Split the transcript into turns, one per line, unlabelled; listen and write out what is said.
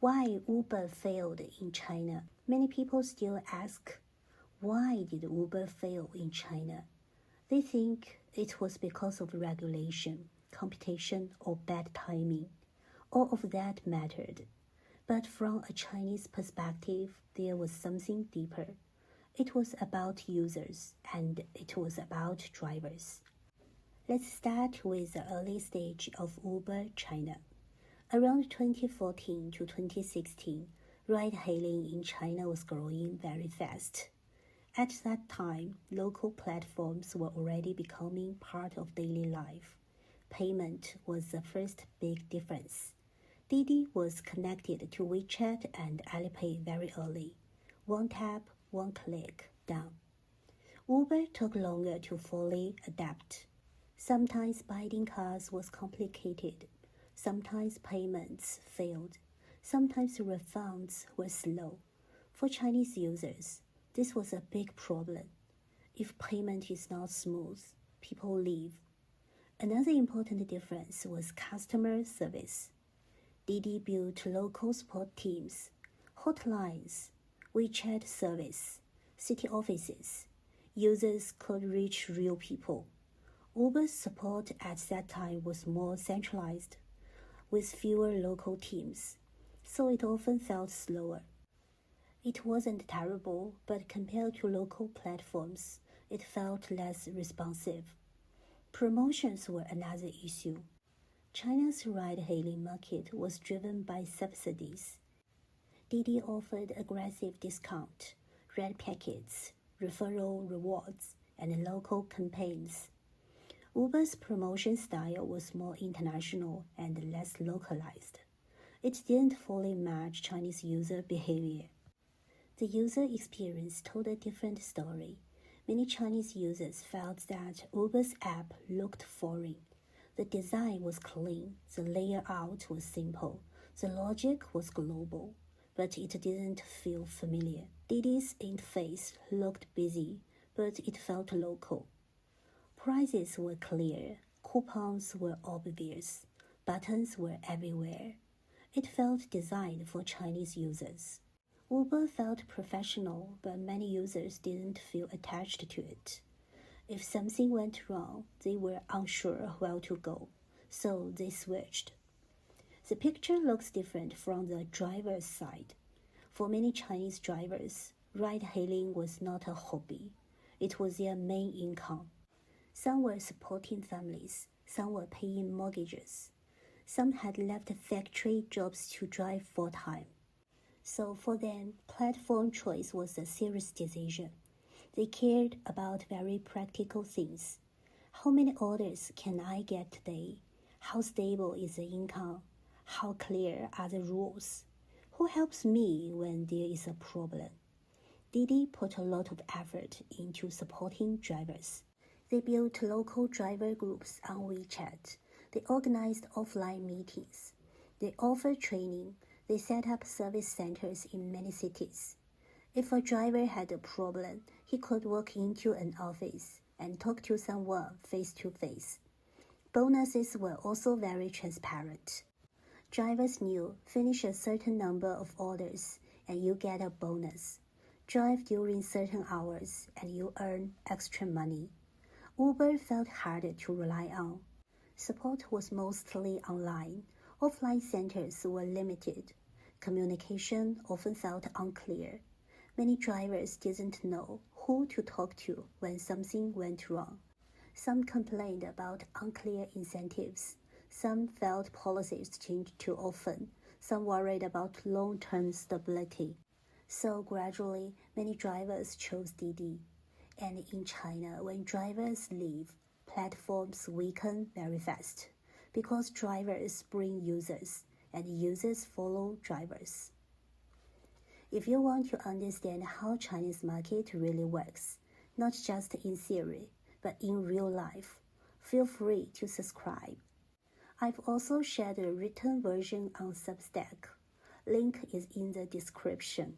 Why Uber failed in China? Many people still ask, why did Uber fail in China? They think it was because of regulation, competition, or bad timing. All of that mattered. But from a Chinese perspective, there was something deeper. It was about users, and it was about drivers. Let's start with the early stage of Uber China. Around 2014 to 2016, ride-hailing in China was growing very fast. At that time, local platforms were already becoming part of daily life. Payment was the first big difference. Didi was connected to WeChat and Alipay very early. One tap, one click, done. Uber took longer to fully adapt. Sometimes buying cars was complicated. Sometimes payments failed. Sometimes refunds were slow. For Chinese users, this was a big problem. If payment is not smooth, people leave. Another important difference was customer service. Didi built local support teams, hotlines, WeChat service, city offices. Users could reach real people. Uber's support at that time was more centralized, with fewer local teams, so it often felt slower. It wasn't terrible, but compared to local platforms, it felt less responsive. Promotions were another issue. China's ride-hailing market was driven by subsidies. Didi offered aggressive discount, red packets, referral rewards, and local campaigns. Uber's promotion style was more international and less localized. It didn't fully match Chinese user behavior. The user experience told a different story. Many Chinese users felt that Uber's app looked foreign. The design was clean, the layout was simple, the logic was global, but it didn't feel familiar. Didi's interface looked busy, but it felt local. Prices were clear, coupons were obvious, buttons were everywhere. It felt designed for Chinese users. Uber felt professional, but many users didn't feel attached to it. If something went wrong, they were unsure where to go, so they switched. The picture looks different from the driver's side. For many Chinese drivers, ride-hailing was not a hobby. It was their main income. Some were supporting families, some were paying mortgages. Some had left factory jobs to drive full-time. So for them, platform choice was a serious decision. They cared about very practical things. How many orders can I get today? How stable is the income? How clear are the rules? Who helps me when there is a problem? Didi put a lot of effort into supporting drivers. They built local driver groups on WeChat. They organized offline meetings. They offered training. They set up service centers in many cities. If a driver had a problem, he could walk into an office and talk to someone face-to-face. Bonuses were also very transparent. Drivers knew, finish a certain number of orders and you get a bonus. Drive during certain hours and you earn extra money. Uber felt harder to rely on. Support was mostly online. Offline centers were limited. Communication often felt unclear. Many drivers didn't know who to talk to when something went wrong. Some complained about unclear incentives. Some felt policies changed too often. Some worried about long-term stability. So gradually, many drivers chose Didi. And in China, when drivers leave, platforms weaken very fast because drivers bring users and users follow drivers. If you want to understand how Chinese market really works, not just in theory, but in real life, feel free to subscribe. I've also shared a written version on Substack. Link is in the description.